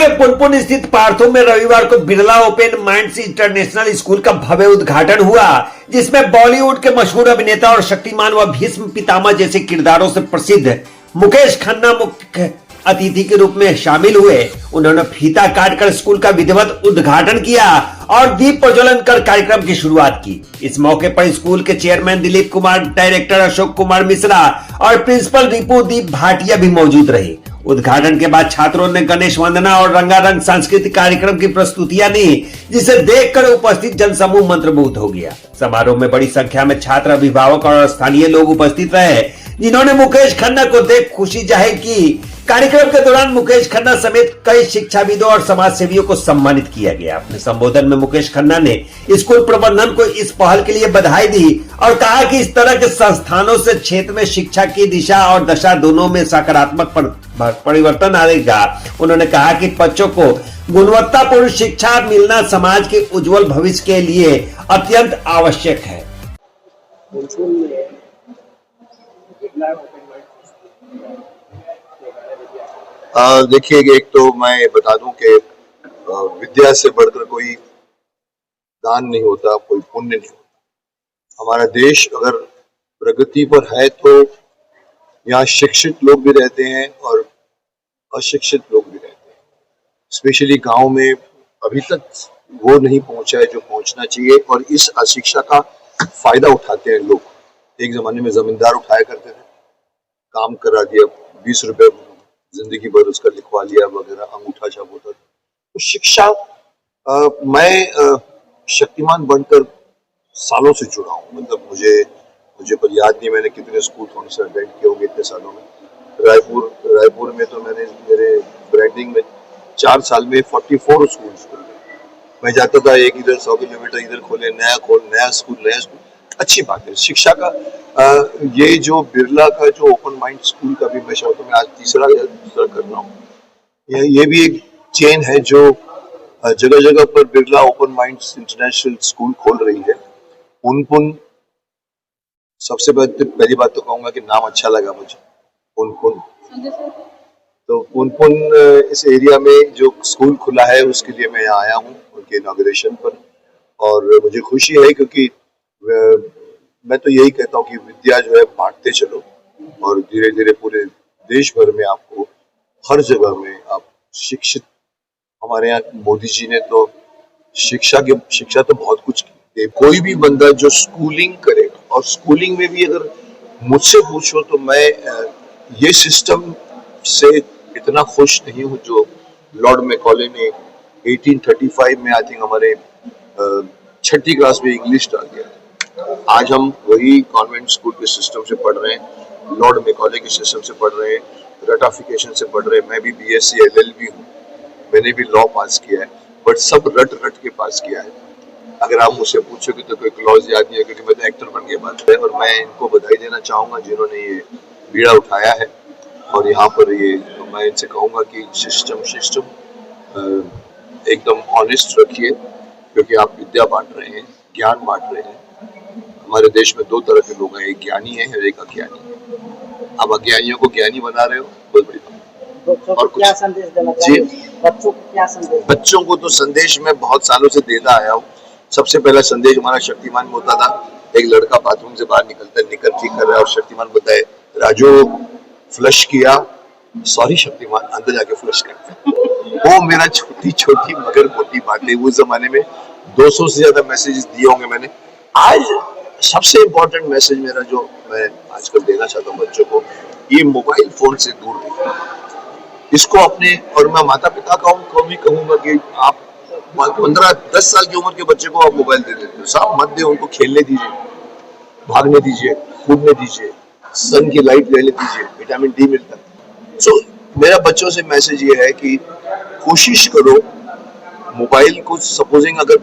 के पुनपुन स्थित पार्थो में रविवार को Birla open minds international school का भव्य उद्घाटन हुआ, जिसमें बॉलीवुड के मशहूर अभिनेता और शक्तिमान व भीष्म पितामह जैसे किरदारों से प्रसिद्ध मुकेश खन्ना मुख्य अतिथि के रूप में शामिल हुए। उन्होंने फीता काटकर स्कूल का विधिवत उद्घाटन किया और दीप प्रज्वलन कर कार्यक्रम की शुरुआत की। इस मौके पर स्कूल के चेयरमैन दिलीप कुमार, डायरेक्टर अशोक कुमार मिश्रा और प्रिंसिपल रिपू दीप भाटिया भी मौजूद रहे। उद्घाटन के बाद छात्रों ने गणेश वंदना और रंगारंग सांस्कृतिक कार्यक्रम की प्रस्तुतियां दी, जिसे देखकर उपस्थित जनसमूह मंत्रमुग्ध हो गया। समारोह में बड़ी संख्या में छात्र, अभिभावक और स्थानीय लोग उपस्थित रहे, जिन्होंने मुकेश खन्ना को देख खुशी जाहिर की। कार्यक्रम के दौरान मुकेश खन्ना समेत कई शिक्षाविदों और समाज सेवियों को सम्मानित किया गया। अपने संबोधन में मुकेश खन्ना ने स्कूल प्रबंधन को इस पहल के लिए बधाई दी और कहा कि इस तरह के संस्थानों से क्षेत्र में शिक्षा की दिशा और दशा दोनों में सकारात्मक परिवर्तन आएगा। उन्होंने कहा कि बच्चों को गुणवत्तापूर्ण शिक्षा मिलना समाज के उज्जवल भविष्य के लिए अत्यंत आवश्यक है। देखिए, एक तो मैं बता दूं कि विद्या से बढ़कर कोई दान नहीं होता, कोई पुण्य नहीं होता। हमारा देश अगर प्रगति पर है तो यहाँ शिक्षित लोग भी रहते हैं और अशिक्षित लोग भी रहते हैं। स्पेशली गांव में अभी तक वो नहीं पहुंचा है जो पहुंचना चाहिए, और इस अशिक्षा का फायदा उठाते हैं लोग। एक जमाने में जमींदार उठाया करते थे, काम करा दिया, 20 रुपए जिंदगी भर उसका लिखवा लिया वगैरह, अंगूठा छाप होता था। तो शिक्षा, मैं शक्तिमान बनकर सालों से जुड़ा हूँ। मतलब मुझे पर याद नहीं मैंने कितने स्कूल कौन से अटेंड किए होंगे इतने सालों में। रायपुर में तो मैंने मेरे ब्रांडिंग में 4 साल में 44 स्कूल मैं जाता था। एक इधर 100 किलोमीटर इधर खोले, नया स्कूल। अच्छी बात है शिक्षा का। ये जो बिरला का जो ओपन माइंड स्कूल का भी मैं चाहता हूँ, मैं आज तीसरा कर रहा हूँ। ये भी एक चेन है जो जगह जगह पर Birla open mind international school खोल रही है। पुनपुन, सबसे पहली बात तो कहूंगा कि नाम अच्छा लगा मुझे, पुनपुन। तो पुनपुन इस एरिया में जो स्कूल खुला है उसके लिए मैं यहाँ आया हूँ, उनके इनॉग्रेशन पर। और मुझे खुशी है क्योंकि मैं तो यही कहता हूँ कि विद्या जो है बांटते चलो, और धीरे धीरे पूरे देश भर में आपको हर जगह में आप शिक्षित। हमारे यहाँ मोदी जी ने तो शिक्षा तो बहुत कुछ की। कोई भी बंदा जो स्कूलिंग करेगा, और स्कूलिंग में भी अगर मुझसे पूछो तो मैं ये सिस्टम से इतना खुश नहीं हूँ जो लॉर्ड मैकॉले ने 1835 में, आई थिंक हमारे 6ठी क्लास में इंग्लिश डाल दिया। आज हम वही कॉन्वेंट स्कूल के सिस्टम से पढ़ रहे हैं, लॉर्ड मैकॉले के सिस्टम से पढ़ रहे हैं, रटाफिकेशन से पढ़ रहे हैं। मैं भी BSc LLB हूँ, मैंने भी लॉ पास किया है, बट सब रट के पास किया है। अगर आप मुझसे पूछोगे तो कोई क्लॉज याद नहीं है, क्योंकि मैं तो एक्टर बन के बात है। और मैं इनको बधाई देना चाहूंगा जिन्होंने ये बीड़ा उठाया है। और यहाँ पर ये तो मैं इनसे कहूंगा कि सिस्टम एकदम ऑनेस्ट रखिए, क्योंकि आप विद्या बांट रहे हैं, ज्ञान बांट रहे हैं। हमारे देश में 2 तरह के लोग हैं, एक ज्ञानी है और एक अज्ञानी है। आप अज्ञानियों को ज्ञानी बना रहे हो, बहुत बड़ी बात। और क्या संदेश देना चाहिए बच्चों को? क्या संदेश? बच्चों को तो संदेश मैं बहुत सालों से देता आया हूँ। सबसे पहला संदेश हमारा शक्तिमान में होता था। एक लड़का बाथरूम से बाहर निकलता है, निकल ठीक कर रहा है, और शक्तिमान बताए, राजू फ्लश किया, सॉरी शक्तिमान, अंदर जाके फ्लश करते। वो मेरा छोटी मगर मोटी बात है। उस जमाने में 200 से ज्यादा मैसेजेस दिए होंगे मैंने। आज सबसे इम्पोर्टेंट मैसेज मेरा जो मैं आजकल देना चाहता हूँ बच्चों को, ये मोबाइल फोन से दूर रहिए इसको अपने। और मैं माता पिता को भी कहूंगा कि आप 15-10 साल की उम्र के बच्चे को आप मोबाइल दे देते हो, साहब मत दे, उनको खेलने दीजिए, भागने दीजिए, कूदने दीजिए, सन की लाइट लेने दीजिए, विटामिन D मिलता है। सो मेरा बच्चों से मैसेज ये है कि कोशिश करो, मोबाइल को सपोजिंग अगर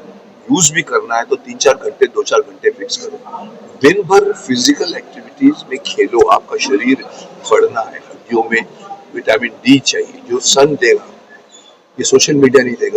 यूज भी करना है तो 3-4 घंटे, 2-4 घंटे फिक्स करो। दिन भर फिजिकल एक्टिविटीज में खेलो, आपका शरीर बढ़ना है, हड्डियों में विटामिन D चाहिए जो सन देगा, ये सोशल मीडिया नहीं देगा।